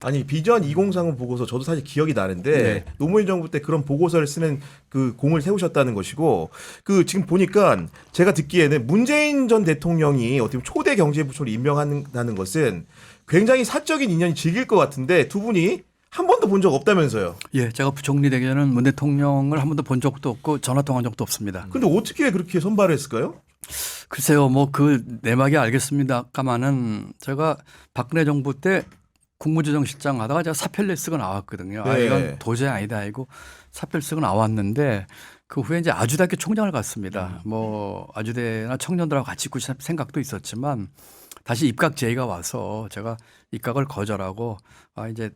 아니 비전 2030 보고서 저도 사실 기억이 나는데 네. 노무현 정부 때 그런 보고서를 쓰는 그 공을 세우셨다는 것이고 그 지금 보니까 제가 듣기에는 문재인 전 대통령이 어떻게 보면 초대 경제부총리 임명한다는 것은 굉장히 사적인 인연이 질길 것 같은데 두 분이 한 번도 본 적 없다면서요. 예, 제가 부총리 되기 전에는 문 대통령을 한 번도 본 적도 없고 전화 통화한 적도 없습니다. 근데 어떻게 그렇게 선발을 했을까요? 글쎄요, 뭐 그 내막이 알겠습니다까마는 제가 박근혜 정부 때 국무조정실장 하다가 제가 사표를 쓰고 나왔거든요. 아, 네. 이건 도저히 아니다 하고 사표를 쓰고 나왔는데 그 후에 이제 아주대학교 총장을 갔습니다. 뭐 아주대나 청년들하고 같이 있고 싶은 생각도 있었지만 다시 입각 제의가 와서 제가 입각을 거절하고 아 이제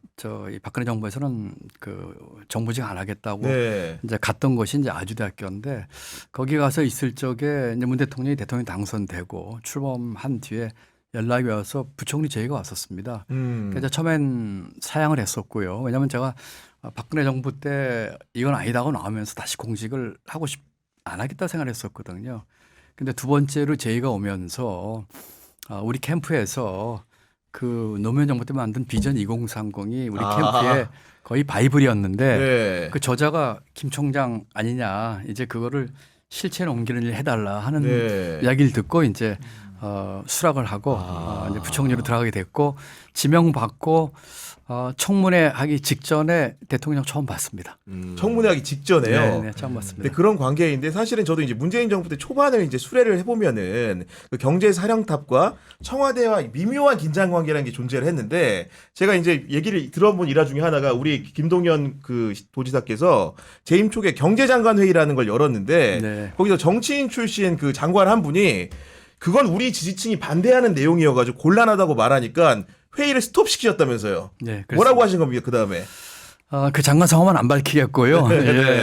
이 박근혜 정부에서는 그 정부직 안 하겠다고 네. 이제 갔던 곳이 이제 아주대학교인데 거기 가서 있을 적에 이제 문 대통령이 대통령 당선되고 출범한 뒤에 연락이 와서 부총리 제의가 왔었습니다. 그래서 처음엔 사양을 했었고요. 왜냐하면 제가 박근혜 정부 때 이건 아니다고 나오면서 다시 공직을 하고 안 하겠다 생각했었거든요. 근데 두 번째로 제의가 오면서 우리 캠프에서 그 노무현 정부 때 만든 비전 2030이 우리 캠프에 거의 바이블이었는데 네. 그 저자가 김 총장 아니냐 이제 그거를 실체에 옮기는 일 해달라 하는 네. 이야기를 듣고 이제 수락을 하고 이제 부총리로 들어가게 됐고 지명받고 청문회 하기 직전에 대통령 처음 봤습니다. 청문회 하기 직전에요. 네, 처음 봤습니다. 네, 그런 관계인데 사실은 저도 이제 문재인 정부 때 초반을 이제 수례를 해보면은 그 경제 사령탑과 청와대와 미묘한 긴장 관계라는 게 존재를 했는데 제가 이제 얘기를 들어본 일화 중에 하나가 우리 김동연 그 도지사께서 재임 초기에 경제장관 회의라는 걸 열었는데 네. 거기서 정치인 출신 그 장관 한 분이 그건 우리 지지층이 반대하는 내용이어가지고 곤란하다고 말하니까 회의를 스톱시키셨다면서요. 네, 뭐라고 하신 겁니까 그 다음에? 그 장관 성함은 안 밝히겠고요. 네.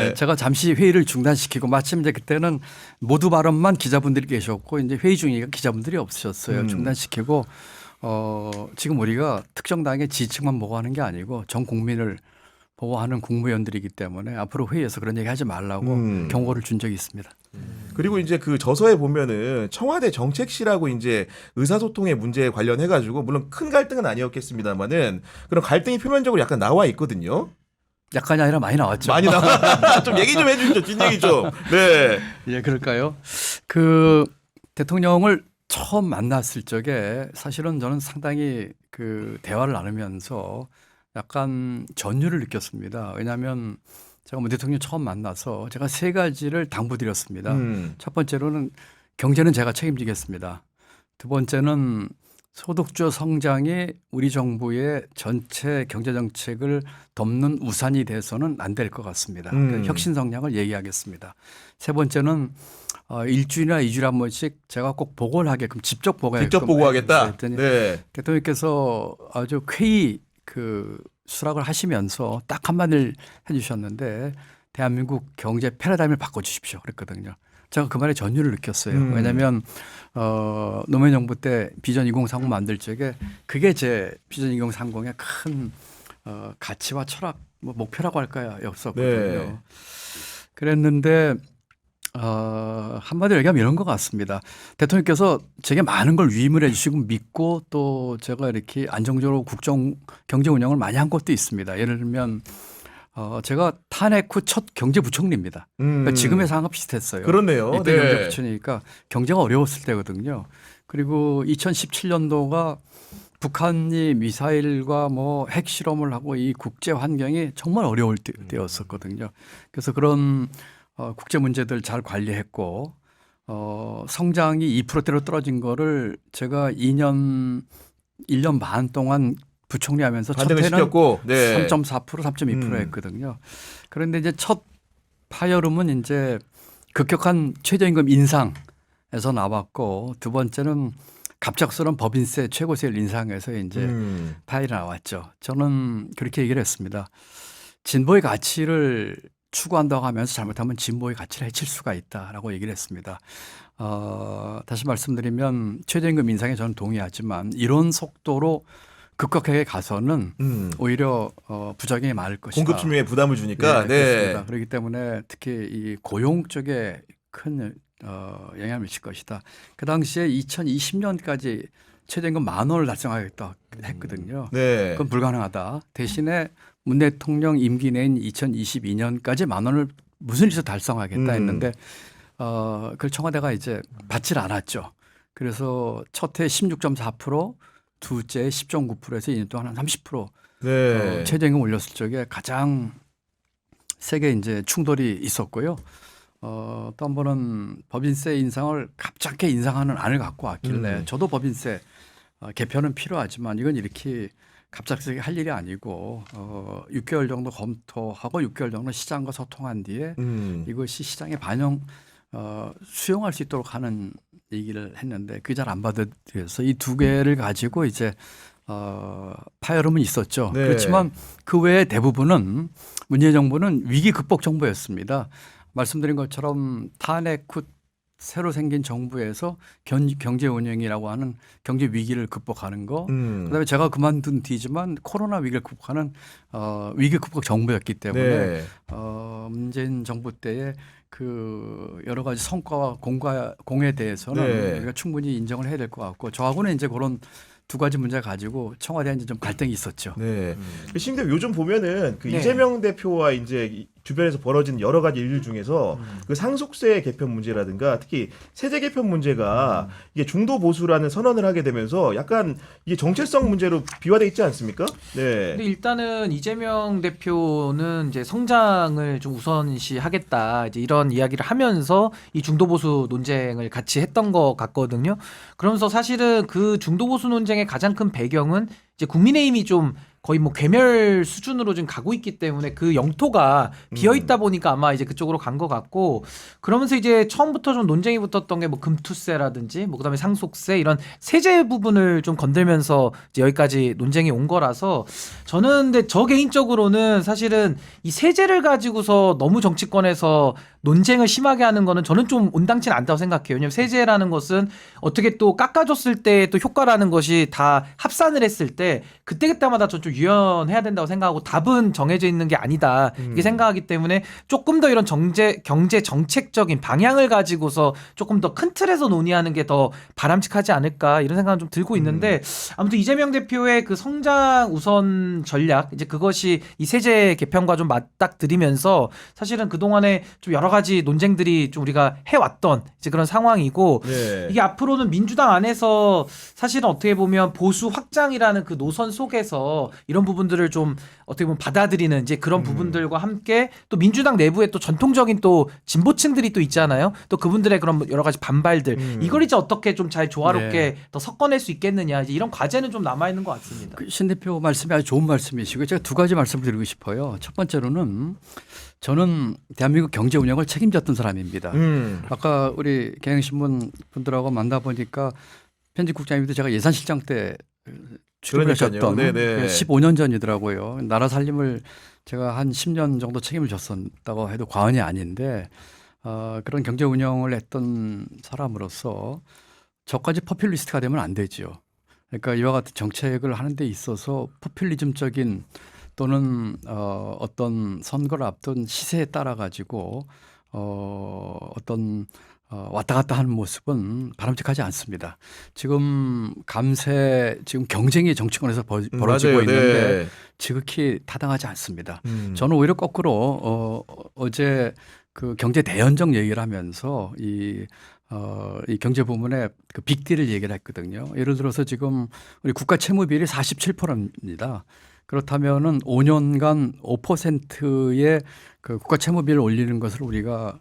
예, 제가 잠시 회의를 중단시키고 마침 이제 그때는 모두 발언만 기자분들이 계셨고 이제 회의 중이니까 기자분들이 없으셨어요. 중단시키고 지금 우리가 특정 당의 지지층만 보고하는 게 아니고 전 국민을 보고하는 국무위원들이기 때문에 앞으로 회의에서 그런 얘기 하지 말라고 경고를 준 적이 있습니다. 그리고 이제 그 저서에 보면은 청와대 정책실하고 이제 의사소통의 문제에 관련해 가지고 물론 큰 갈등은 아니었겠습니다만은 그런 갈등이 표면적으로 약간 나와 있거든요. 약간이 아니라 많이 나왔죠. 많이 나와. 좀 얘기 좀 해주시죠. 뒷얘기 좀. 네. 예, 그럴까요? 그 대통령을 처음 만났을 적에 사실은 저는 상당히 그 대화를 나누면서 약간 전율을 느꼈습니다. 왜냐하면 제가 문 대통령 처음 만나서 제가 세 가지를 당부드렸습니다. 첫 번째로는 경제는 제가 책임지겠습니다. 두 번째는 소득주 성장이 우리 정부의 전체 경제 정책을 덮는 우산이 돼서는 안 될 것 같습니다. 그러니까 혁신 성장을 얘기하겠습니다. 세 번째는 일주일이나 이주일에 한 번씩 제가 꼭 보고를 하게끔 직접 보고하게끔 직접 보고하겠다. 했더니 네. 대통령께서 아주 쾌히 그 수락을 하시면서 딱 한마디를 해주셨는데 대한민국 경제 패러다임을 바꿔주십시오 그랬거든요. 제가 그 말에 전율을 느꼈어요. 왜냐하면 노무현 정부 때 비전 2030 만들 적에 그게 제 비전 2030의 큰 가치와 철학 뭐 목표라고 할까요? 였었거든요. 네. 그랬는데 한마디로 얘기하면 이런 것 같습니다. 대통령께서 제게 많은 걸 위임을 해주시고 믿고 또 제가 이렇게 안정적으로 국정 경제 운영을 많이 한 것도 있습니다. 예를 들면 제가 탄핵 후 첫 경제부총리입니다. 그러니까 지금의 상황과 비슷했어요. 그렇네요. 이때 네. 경제부총리니까 경제가 어려웠을 때거든요. 그리고 2017년도가 북한이 미사일과 뭐 핵실험을 하고 이 국제 환경이 정말 어려울 때였었거든요. 그래서 그런 국제 문제들 잘 관리했고 성장이 2%대로 떨어진 거를 제가 1년 반 동안 부총리 하면서 첫 반등을 해는 시켰고. 네. 3.4% 3.2% 했거든요. 그런데 이제 첫 파열음은 이제 급격한 최저임금 인상에서 나왔고 두 번째는 갑작스러운 법인세 최고세율 인상에서 이제 파열이 나왔죠. 저는 그렇게 얘기를 했습니다. 진보의 가치를 추구한다고 하면서 잘못하면 진보의 가치를 해칠 수가 있다라고 얘기를 했습니다. 다시 말씀드리면 최저임금 인상에 저는 동의하지만 이런 속도로 급격하게 가서는 오히려 부작용이 많을 것이다. 공급 수명에 부담을 주니까. 네, 그렇습니다. 네. 그렇기 때문에 특히 이 고용 쪽에 큰 영향을 미칠 것이다. 그 당시에 2020년까지 최저임금 10,000원을 달성하겠다. 했거든요. 네. 그건 불가능하다. 대신에 문 대통령 임기 내인 2022년까지 10,000원을 무슨 일에서 달성하겠다 했는데 그걸 청와대가 이제 받질 않았죠. 그래서 첫해 16.4%, 두째 10.9%에서 2년 동안 한 30% 네. 최저임금 올렸을 적에 가장 세게 이제 충돌이 있었고요. 또 한 번은 법인세 인상을 갑작게 인상하는 안을 갖고 왔길래 저도 법인세 개편은 필요하지만 이건 이렇게 갑작스럽게 할 일이 아니고 6개월 정도 검토하고 6개월 정도 시장과 소통한 뒤에 이것이 시장에 수용할 수 있도록 하는 얘기를 했는데 그게 잘 안 받아들여서 이 두 개를 가지고 이제 파열음은 있었죠. 네. 그렇지만 그 외에 대부분은 문재인 정부는 위기 극복 정부였습니다. 말씀드린 것처럼 탄핵 후 새로 생긴 정부에서 경제 운영이라고 하는 경제 위기를 극복하는 거. 그다음에 제가 그만둔 뒤지만 코로나 위기를 극복하는 위기 극복 정부였기 때문에 네. 문재인 정부 때에 그 여러 가지 성과와 공에 대해서는 네. 우리가 충분히 인정을 해야 될 것 같고 저하고는 이제 그런 두 가지 문제 가지고 청와대에 이제 좀 갈등이 있었죠. 네. 심지어 요즘 보면은 그 네. 이재명 대표와 이제 주변에서 벌어진 여러 가지 일들 중에서 그 상속세 개편 문제라든가 특히 세제 개편 문제가 이게 중도 보수라는 선언을 하게 되면서 약간 이게 정체성 문제로 비화돼 있지 않습니까? 네. 근데 일단은 이재명 대표는 이제 성장을 좀 우선시하겠다 이제 이런 이야기를 하면서 이 중도 보수 논쟁을 같이 했던 것 같거든요. 그러면서 사실은 그 중도 보수 논쟁의 가장 큰 배경은 이제 국민의힘이 좀 거의 뭐 괴멸 수준으로 지금 가고 있기 때문에 그 영토가 비어 있다 보니까 아마 이제 그쪽으로 간 것 같고 그러면서 이제 처음부터 좀 논쟁이 붙었던 게 뭐 금투세라든지 뭐 그다음에 상속세 이런 세제 부분을 좀 건들면서 이제 여기까지 논쟁이 온 거라서 저는 근데 저 개인적으로는 사실은 이 세제를 가지고서 너무 정치권에서 논쟁을 심하게 하는 거는 저는 좀 온당치는 않다고 생각해요. 왜냐하면 세제라는 것은 어떻게 또 깎아줬을 때 또 효과라는 것이 다 합산을 했을 때 그때그때마다 전 좀 유연해야 된다고 생각하고 답은 정해져 있는 게 아니다 이게 생각하기 때문에 조금 더 이런 경제 정책적인 방향을 가지고서 조금 더 큰 틀에서 논의하는 게 더 바람직하지 않을까 이런 생각은 좀 들고 있는데 아무튼 이재명 대표의 그 성장 우선 전략 이제 그것이 이 세제 개편과 좀 맞닥뜨리면서 사실은 그동안에 좀 여러 가지 논쟁들이 좀 우리가 해왔던 이제 그런 상황이고 네. 이게 앞으로는 민주당 안에서 사실은 어떻게 보면 보수 확장이라는 그 노선 속에서 이런 부분들을 좀 어떻게 보면 받아들이는 이제 그런 부분들과 함께 또 민주당 내부에 또 전통적인 또 진보층들이 또 있잖아요. 또 그분들의 그런 여러 가지 반발들 이걸 이제 어떻게 좀 잘 조화롭게 더 섞어낼 수 있겠느냐 이제 이런 과제는 좀 남아 있는 것 같습니다. 신 대표 말씀이 아주 좋은 말씀이시고 제가 두 가지 말씀을 드리고 싶어요. 첫 번째로는 저는 대한민국 경제 운영을 책임졌던 사람입니다. 아까 우리 경향신문 분들하고 만나보니까 편집국장님도 제가 예산실장 때 출근하셨던 네네. 15년 전이더라고요. 나라 살림을 제가 한 10년 정도 책임을 졌었다고 해도 과언이 아닌데 그런 경제 운영을 했던 사람으로서 저까지 포퓰리스트가 되면 안 되죠. 그러니까 이와 같은 정책을 하는 데 있어서 포퓰리즘적인 또는 어떤 선거를 앞둔 시세에 따라 가지고 어떤 왔다 갔다 하는 모습은 바람직하지 않습니다. 지금 지금 경쟁이 정치권에서 벌어지고 맞아요. 있는데 네. 지극히 타당하지 않습니다. 저는 오히려 거꾸로 어제 그 경제 대연정 얘기를 하면서 이 경제 부문의 그 빅딜을 얘기를 했거든요. 예를 들어서 지금 우리 국가 채무 비율이 47%입니다. 그렇다면은 5년간 5%의 그 국가 채무 비율을 올리는 것을 우리가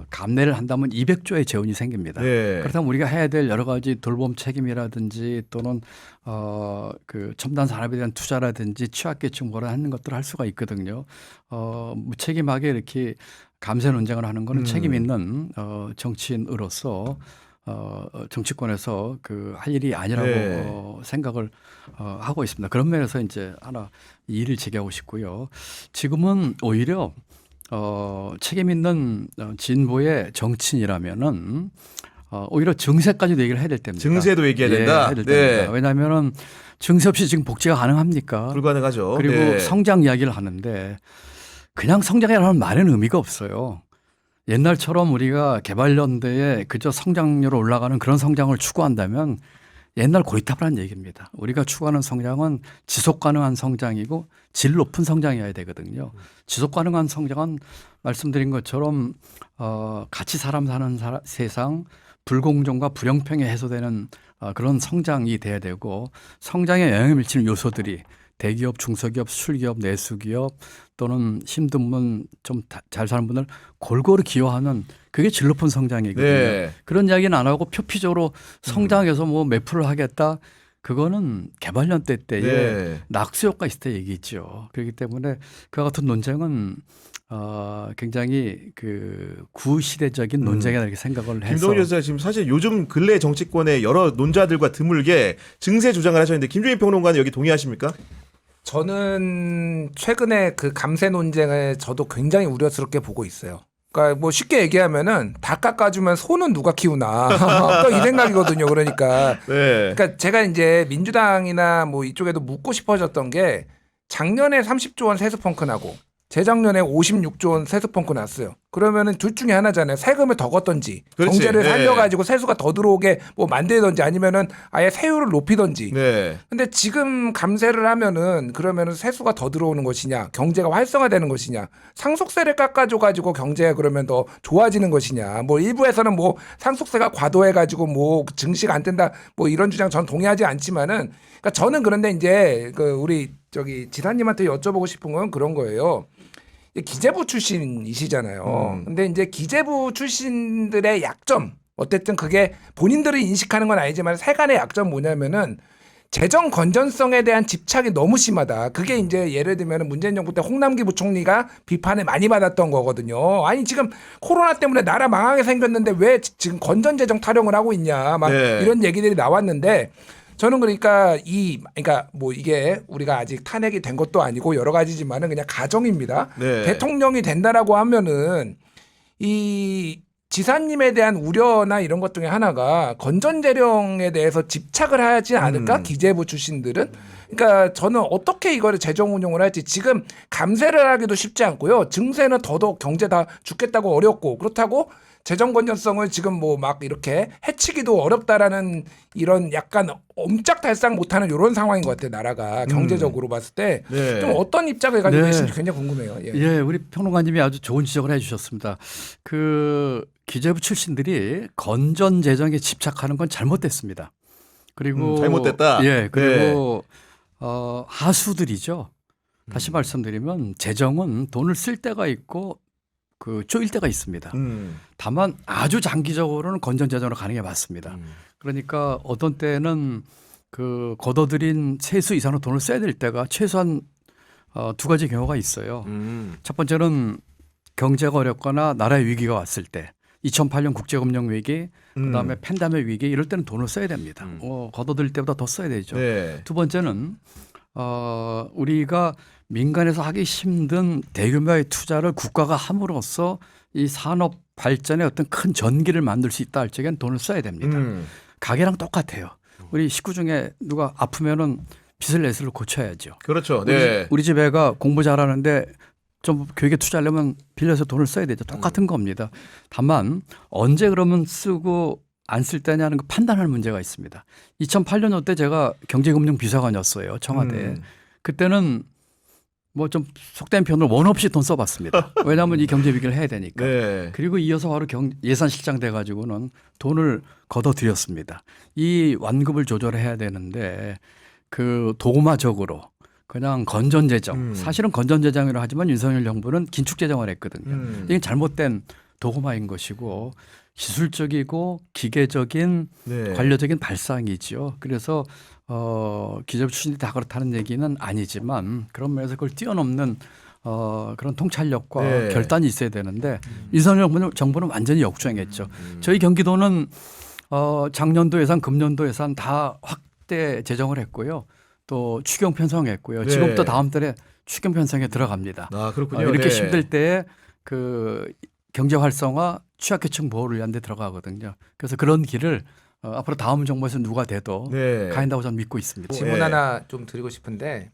감내를 한다면 200조의 재원이 생깁니다. 네. 그렇다면 우리가 해야 될 여러 가지 돌봄 책임이라든지 또는 그 첨단 산업에 대한 투자라든지 취약계층 보완 하는 것들을 할 수가 있거든요. 무책임하게 이렇게 감세 논쟁을 하는 것은 책임 있는 정치인으로서 정치권에서 그 할 일이 아니라고 네. 생각을 하고 있습니다. 그런 면에서 이제 하나 이의를 제기하고 싶고요. 지금은 오히려 책임 있는 진보의 정치인이라면은 오히려 증세까지도 얘기를 해야 될 때입니다. 증세도 얘기해야 된다. 해야 될 네. 때입니다. 왜냐하면은 증세 없이 지금 복지가 가능합니까? 불가능하죠. 그리고 네. 성장 이야기를 하는데 그냥 성장이라는 말에는 의미가 없어요. 옛날처럼 우리가 개발연대에 그저 성장률 올라가는 그런 성장을 추구한다면 옛날 고리타분한 얘기입니다. 우리가 추구하는 성장은 지속 가능한 성장이고 질 높은 성장이어야 되거든요. 지속 가능한 성장은 말씀드린 것처럼 같이 사람 사는 세상, 불공정과 불형평이 해소되는 그런 성장이 돼야 되고, 성장에 영향을 미치는 요소들이 대기업, 중소기업, 수출기업, 내수기업 또는 힘든 분, 좀 잘 사는 분들 골고루 기여하는, 그게 질 높은 성장이거든요. 네. 그런 이야기는 안 하고 표피적으로 성장해서 뭐 몇 프로를 하겠다, 그거는 개발연대 때에 네. 낙수 효과 있을 때 얘기죠. 그렇기 때문에 그와 같은 논쟁은 굉장히 그 구시대적인 논쟁이다 이렇게 생각을 해서. 김동률 교수가 지금 사실 요즘 근래 정치권의 여러 논자들과 드물게 증세 주장을 하셨는데 김종인 평론가는 여기 동의하십니까? 저는 최근에 그 감세 논쟁을 저도 굉장히 우려스럽게 보고 있어요. 그러니까 뭐 쉽게 얘기하면은 다 깎아주면 소는 누가 키우나 또 이 생각이거든요. 그러니까 네. 그러니까 제가 이제 민주당이나 뭐 이쪽에도 묻고 싶어졌던 게, 작년에 30조 원 세수 펑크 나고 재작년에 56조 원 세수 펑크 났어요. 그러면은 둘 중에 하나잖아요. 세금을 더 걷던지, 그렇지. 경제를 네. 살려가지고 세수가 더 들어오게 뭐 만들던지, 아니면은 아예 세율을 높이던지. 네. 근데 지금 감세를 하면은 그러면은 세수가 더 들어오는 것이냐, 경제가 활성화되는 것이냐, 상속세를 깎아줘가지고 경제가 그러면 더 좋아지는 것이냐. 뭐 일부에서는 뭐 상속세가 과도해가지고 뭐 증시가 안 뜬다 뭐 이런 주장 전 동의하지 않지만은, 그러니까 저는 그런데 이제 그 우리 저기 지사님한테 여쭤보고 싶은 건 그런 거예요. 기재부 출신이시잖아요. 근데 이제 기재부 출신들의 약점, 어쨌든 그게 본인들이 인식하는 건 아니지만 세간의 약점 뭐냐면은 재정 건전성에 대한 집착이 너무 심하다. 그게 이제 예를 들면 문재인 정부 때 홍남기 부총리가 비판을 많이 받았던 거거든요. 아니 지금 코로나 때문에 나라 망하게 생겼는데 왜 지금 건전 재정 타령을 하고 있냐, 막 네. 이런 얘기들이 나왔는데, 저는 그러니까 그러니까 뭐 이게 우리가 아직 탄핵이 된 것도 아니고 여러 가지지만은 그냥 가정입니다. 네. 대통령이 된다라고 하면은 이 지사님에 대한 우려나 이런 것 중에 하나가 건전재령에 대해서 집착을 하지 않을까? 기재부 출신들은. 그러니까 저는 어떻게 이거를 재정 운용을 할지, 지금 감세를 하기도 쉽지 않고요. 증세는 더더욱 경제 다 죽겠다고 어렵고, 그렇다고 재정 건전성을 지금 뭐 막 이렇게 해치기도 어렵다라는 이런 약간 옴짝달싹 못하는 이런 상황인 것 같아요. 나라가 경제적으로 봤을 때 좀 네. 어떤 입장을 가지고 네. 계신지 굉장히 궁금해요. 예. 예, 우리 평론가님이 아주 좋은 지적을 해주셨습니다. 그 기재부 출신들이 건전 재정에 집착하는 건 잘못됐습니다. 그리고 잘못됐다. 예, 그리고 하수들이죠. 다시 말씀드리면 재정은 돈을 쓸 때가 있고 그 쪼일 때가 있습니다. 다만 아주 장기적으로는 건전 재정으로 가는 게 맞습니다. 그러니까 어떤 때는 그 걷어들인 세수 이상으로 돈을 써야 될 때가 최소한 두 가지 경우가 있어요. 첫 번째는 경제가 어렵거나 나라의 위기가 왔을 때, 2008년 국제금융 위기, 그다음에 팬데믹 위기, 이럴 때는 돈을 써야 됩니다. 걷어들일 때보다 더 써야 되죠. 네. 두 번째는 우리가 민간에서 하기 힘든 대규모의 투자를 국가가 함으로써 이 산업 발전에 어떤 큰 전기를 만들 수 있다 할 적엔 돈을 써야 됩니다. 가게랑 똑같아요. 우리 식구 중에 누가 아프면은 빚을 내서 고쳐야죠. 그렇죠. 네. 우리 집 애가 공부 잘하는데 좀 교육에 투자하려면 빌려서 돈을 써야 되죠. 똑같은 겁니다. 다만 언제 그러면 쓰고 안 쓸 때냐는 그 판단할 문제가 있습니다. 2008년 때 제가 경제금융비서관이었어요. 청와대에. 그때는 뭐 좀 속된 표현으로 원 없이 돈 써봤습니다. 왜냐하면 이 경제 위기를 해야 되니까. 네. 그리고 이어서 바로 예산실장 돼가지고는 돈을 걷어들였습니다. 이 완급을 조절해야 되는데 그 도마적으로 그냥 건전재정, 사실은 건전재정이라고 하지만 윤석열 정부는 긴축재정을 했거든요. 이게 잘못된 도구마인 것이고 기술적이고 기계적인 네. 관료적인 발상이죠. 그래서 기재부 출신이 다 그렇다는 얘기는 아니지만 그런 면에서 그걸 뛰어넘는 그런 통찰력과 네. 결단이 있어야 되는데 윤석열 정부는 완전히 역주행했죠. 저희 경기도는 작년도 예산, 금년도 예산 다 확대 재정을 했고요. 또 추경 편성했고요. 네. 지금부터 다음 달에 추경 편성에 들어갑니다. 아, 그렇군요. 이렇게 네. 힘들 때에 그 경제 활성화, 취약계층 보호를 위한 데 들어가거든요. 그래서 그런 길을 앞으로 다음 정부에서 누가 돼도 네. 가야 한다고 저는 믿고 있습니다. 질문 네. 하나 좀 드리고 싶은데,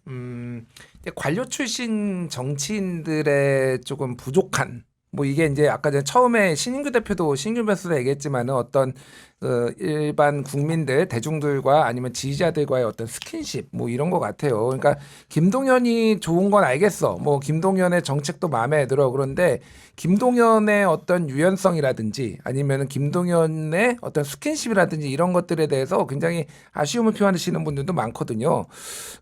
이제 관료 출신 정치인들의 조금 부족한, 뭐 이게 이제 아까 전에 처음에 신인규 대표도 신인규 변호사도 얘기했지만은 어떤 일반 국민들, 대중들과 아니면 지지자들과의 어떤 스킨십 뭐 이런 것 같아요. 그러니까 김동연이 좋은 건 알겠어. 뭐 김동연의 정책도 마음에 들어. 그런데 김동연의 어떤 유연성이라든지 아니면 김동연의 어떤 스킨십이라든지 이런 것들에 대해서 굉장히 아쉬움을 표현하시는 분들도 많거든요.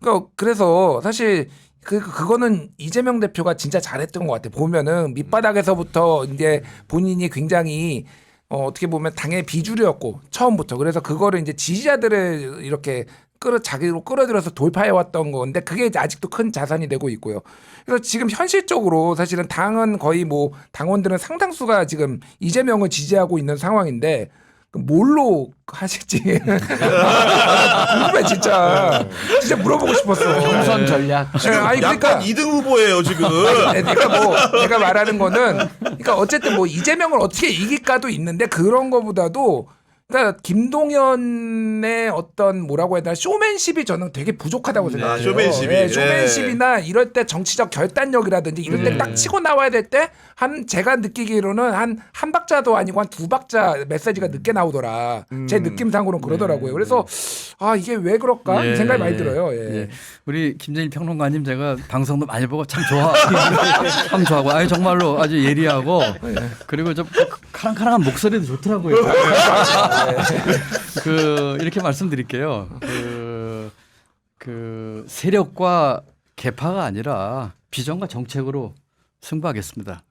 그러니까 그래서 사실 그거는 이재명 대표가 진짜 잘했던 것 같아요. 보면은 밑바닥에서부터 이제 본인이 굉장히 어떻게 보면 당의 비주류였고 처음부터 그래서 그거를 이제 지지자들을 이렇게 자기로 끌어들여서 돌파해 왔던 건데 그게 이제 아직도 큰 자산이 되고 있고요. 그래서 지금 현실적으로 사실은 당은 거의 뭐 당원들은 상당수가 지금 이재명을 지지하고 있는 상황인데 뭘로 하실지 궁금해 진짜 물어보고 싶었어. 경선 전략. 아니 약간 그러니까 2등 후보예요 지금. 내가 말하는 거는 그러니까 어쨌든 뭐 이재명을 어떻게 이길까도 있는데 그런 거보다도 그러니까 김동연의 어떤 뭐라고 해야 되나 쇼맨십이 저는 되게 부족하다고 생각해요. 쇼맨십이. 예, 쇼맨십이나 이럴 때 정치적 결단력이라든지 이럴 때 딱 치고 나와야 될 때 제가 느끼기로는 한 박자도 아니고 한 두 박자 메시지가 늦게 나오더라. 제 느낌상으로는 그러더라고요. 그래서 이게 왜 그럴까 이 생각이 많이 들어요. 예. 우리 김재일 평론가님 제가 방송도 많이 보고 참 참 좋아하고 아니 정말로 아주 예리하고 그리고 좀 카랑카랑한 목소리도 좋더라고요. 이렇게 말씀드릴게요. 세력과 계파가 아니라 비전과 정책으로 승부하겠습니다.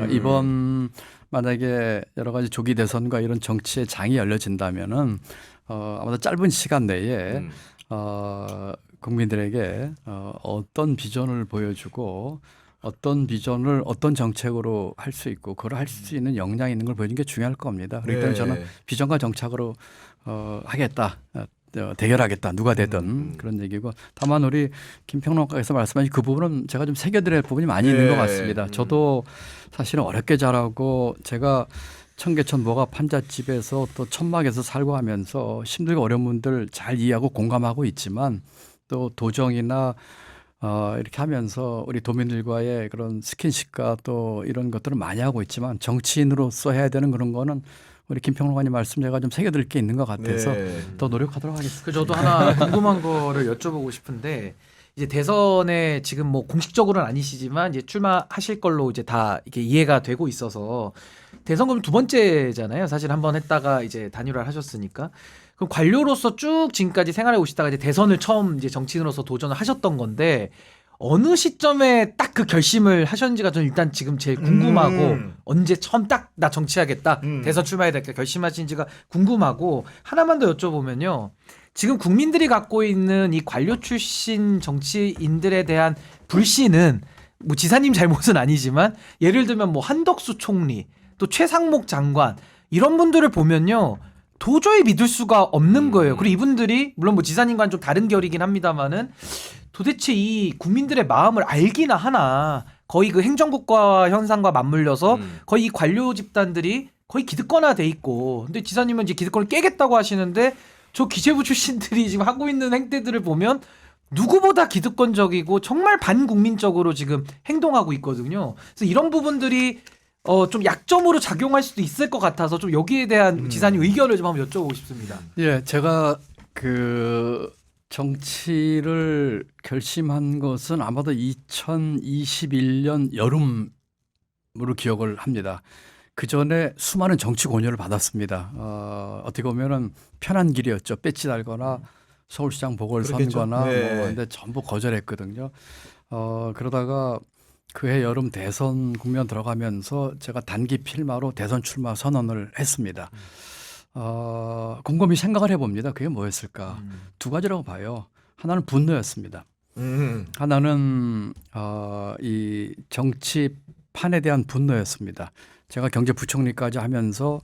이번 만약에 여러 가지 조기 대선과 이런 정치의 장이 열려진다면은 아마도 짧은 시간 내에 국민들에게 어떤 비전을 보여주고 어떤 비전을 어떤 정책으로 할 수 있고 그걸 할 수 있는 역량이 있는 걸 보여주는 게 중요할 겁니다. 그렇기 때문에 저는 비전과 정책으로 하겠다. 대결하겠다. 누가 되든 그런 얘기고 다만 우리 김평론가께서 말씀하신 그 부분은 제가 좀 새겨드릴 부분이 많이 있는 것 같습니다. 저도 사실은 어렵게 자라고 제가 청계천 뭐가 판잣집에서 또 천막에서 살고 하면서 힘들고 어려운 분들 잘 이해하고 공감하고 있지만 또 도정이나 이렇게 하면서 우리 도민들과의 그런 스킨십과 또 이런 것들을 많이 하고 있지만 정치인으로서 해야 되는 그런 거는 우리 김평론가님 말씀 제가 좀 새겨드릴 게 있는 것 같아서 더 노력하도록 하겠습니다. 저도 하나 궁금한 거를 여쭤보고 싶은데 이제 대선에 지금 뭐 공식적으로는 아니시지만 이제 출마하실 걸로 이제 다 이게 이해가 되고 있어서 대선 그럼 두 번째잖아요. 사실 한번 했다가 이제 단일화를 하셨으니까. 그럼 관료로서 쭉 지금까지 생활해 오시다가 이제 대선을 처음 이제 정치인으로서 도전을 하셨던 건데 어느 시점에 딱 그 결심을 하셨는지가 저는 일단 지금 제일 궁금하고 언제 처음 딱 나 정치하겠다 대선 출마해야 될까 결심하신지가 궁금하고 하나만 더 여쭤보면요. 지금 국민들이 갖고 있는 이 관료 출신 정치인들에 대한 불신은 뭐 지사님 잘못은 아니지만 예를 들면 뭐 한덕수 총리 또 최상목 장관 이런 분들을 보면요. 도저히 믿을 수가 없는 거예요. 그리고 이분들이 물론 뭐 지사님과는 좀 다른 결이긴 합니다만은 도대체 이 국민들의 마음을 알기나 하나 거의 그 행정국가 현상과 맞물려서 거의 이 관료 집단들이 거의 기득권화돼 있고 근데 지사님은 이제 기득권을 깨겠다고 하시는데 저 기재부 출신들이 지금 하고 있는 행태들을 보면 누구보다 기득권적이고 정말 반국민적으로 지금 행동하고 있거든요. 그래서 이런 부분들이 좀 약점으로 작용할 수도 있을 것 같아서 좀 여기에 대한 지사님 의견을 좀 한번 여쭤보고 싶습니다. 예, 제가 정치를 결심한 것은 아마도 2021년 여름으로 기억을 합니다. 그 전에 수많은 정치 권유를 받았습니다. 어떻게 보면은 편한 길이었죠. 배지 달거나 서울시장 보궐선거나 근데 전부 거절했거든요. 그러다가 그해 여름 대선 국면 들어가면서 제가 단기 필마로 대선 출마 선언을 했습니다. 곰곰이 생각을 해봅니다. 그게 뭐였을까? 두 가지라고 봐요. 하나는 분노였습니다. 하나는 이 정치판에 대한 분노였습니다. 제가 경제부총리까지 하면서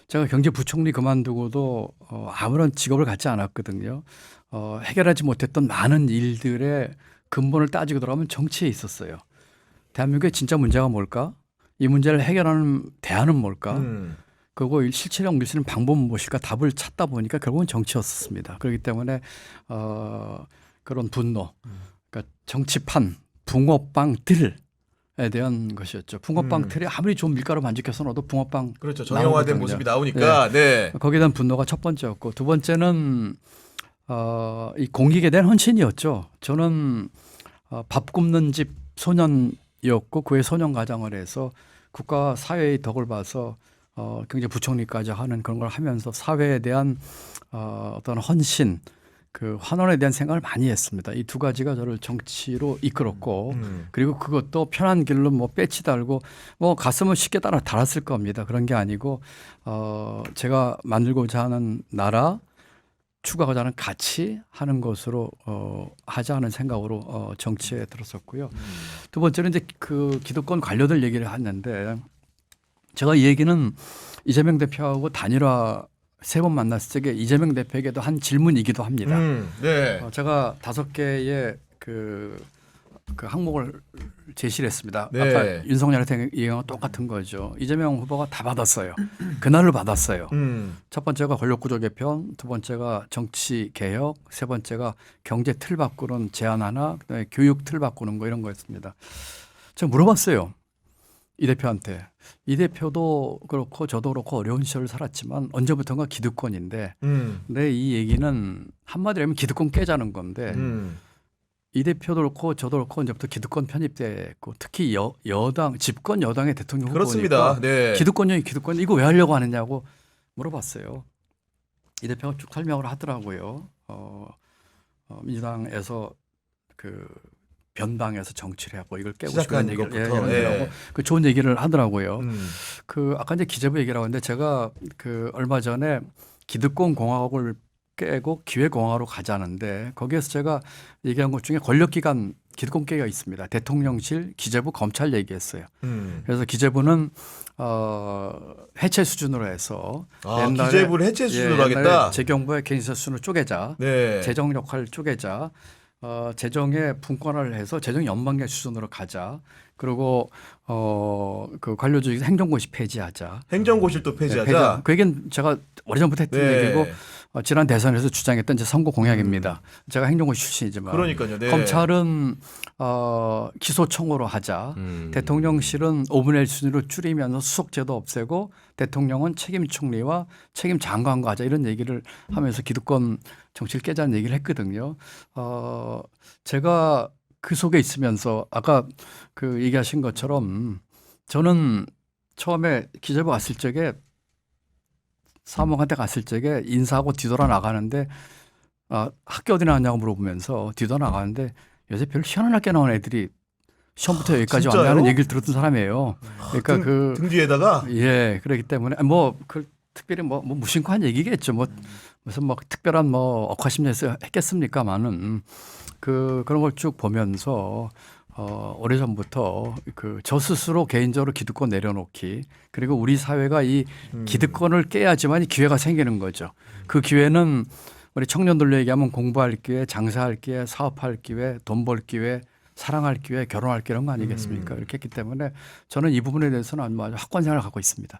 제가 경제부총리 그만두고도 아무런 직업을 갖지 않았거든요. 해결하지 못했던 많은 일들의 근본을 따지고 들어가면 정치에 있었어요. 대한민국의 진짜 문제가 뭘까? 이 문제를 해결하는 대안은 뭘까? 그리고 실체를 옮길 수 있는 방법은 무엇일까? 답을 찾다 보니까 결국은 정치였습니다. 그렇기 때문에 그런 분노, 그러니까 정치판, 붕어빵들 대한 것이었죠. 붕어빵 틀에 아무리 좋은 밀가루 반죽해서 넣어도 붕어빵 그렇죠. 정형화된 나오거든요. 모습이 나오니까 네. 거기에 대한 분노가 첫 번째였고 두 번째는 이 공익에 대한 헌신이었죠. 저는 밥 굽는 집 소년이었고 그의 소년 가장을 해서 국가 사회의 덕을 봐서 경제부총리까지 하는 그런 걸 하면서 사회에 대한 어떤 헌신, 그 환원에 대한 생각을 많이 했습니다. 이 두 가지가 저를 정치로 이끌었고 그리고 그것도 편한 길로 뭐 빼치 달고 뭐 갔으면 쉽게 따라 달았을 겁니다. 그런 게 아니고 제가 만들고자 하는 나라, 추구하고자 하는 가치 하는 것으로 하자 하는 생각으로 정치에 들었었고요. 두 번째는 이제 그 기득권 관료들 얘기를 했는데 제가 이 얘기는 이재명 대표하고 단일화 3번 만났을 때 이재명 대표에게도 한 질문이기도 합니다. 네. 제가 5개의 그 항목을 제시를 했습니다. 네. 아까 윤석열한테 얘기한 거 똑같은 거죠. 이재명 후보가 다 받았어요. 그날로 받았어요. 첫 번째가 권력구조 개편, 두 번째가 정치 개혁, 세 번째가 경제 틀 바꾸는 제안 하나, 그다음에 교육 틀 바꾸는 거 이런 거였습니다. 제가 물어봤어요. 이 대표한테. 이 대표도 그렇고 저도 그렇고 어려운 시절을 살았지만 언제부턴가 기득권인데 근데 이 얘기는 한마디로 하면 기득권 깨자는 건데 이 대표도 그렇고 저도 그렇고 언제부터 기득권 편입됐고 특히 여당 집권 여당의 대통령 그렇습니다. 후보니까 네. 기득권이 기득권 이거 왜 하려고 하느냐고 물어봤어요. 이 대표가 쭉 설명을 하더라고요. 민주당에서 그 변방에서 정치를 하고 이걸 깨고 시작한 싶은 얘기를 것부터, 예. 그 좋은 얘기를 하더라고요. 그 아까 이제 기재부 얘기라고 했는데 제가 그 얼마 전에 기득권 공화국을 깨고 기회 공화로 가자는데 거기에서 제가 얘기한 것 중에 권력기관 기득권 깨가 있습니다. 대통령실, 기재부, 검찰 얘기했어요. 그래서 기재부는 해체 수준으로 해서 기재부를 해체 수준으로 하겠다. 재경부의 개인사 수준을 쪼개자, 네. 재정 역할을 쪼개자. 재정의 분권화를 해서 재정 연방제 수준으로 가자. 그리고 그 관료주의 행정고시 폐지하자. 행정고실도 폐지하자. 그 얘기는 제가 오래전부터 했던 네. 얘기고 지난 대선에서 주장했던 제 선거 공약입니다. 제가 행정고시 출신이지만 그러니까요. 네. 검찰은 기소청으로 하자. 대통령실은 5분의 1 수준으로 줄이면서 수석제도 없애고 대통령은 책임 총리와 책임 장관과 하자 이런 얘기를 하면서 기득권 정치를 깨자는 얘기를 했거든요. 제가 그 속에 있으면서 아까 그 얘기하신 것처럼 저는 처음에 기재부 갔을 적에 사무관한테 갔을 적에 인사하고 뒤돌아 나가는데 학교 어디 나왔냐고 물어보면서 뒤돌아 나가는데 요새 별로 희한하게 나온 애들이 시험부터 여기까지 진짜요? 왔다는 얘기를 들었던 사람이에요. 그러니까 등 뒤에다가 예, 그렇기 때문에 그 특별히 무심코한 얘기겠죠. 무슨 특별한 억하심에서 했겠습니까만은 그런 걸 쭉 보면서 오래전부터 저 스스로 개인적으로 기득권 내려놓기 그리고 우리 사회가 이 기득권을 깨야지만 이 기회가 생기는 거죠. 그 기회는 우리 청년들로 얘기하면 공부할 기회, 장사할 기회, 사업할 기회, 돈 벌 기회, 사랑할 기회, 결혼할 기회 이런 거 아니겠습니까? 이렇게 했기 때문에 저는 이 부분에 대해서는 아주 확고한 생각을 갖고 있습니다.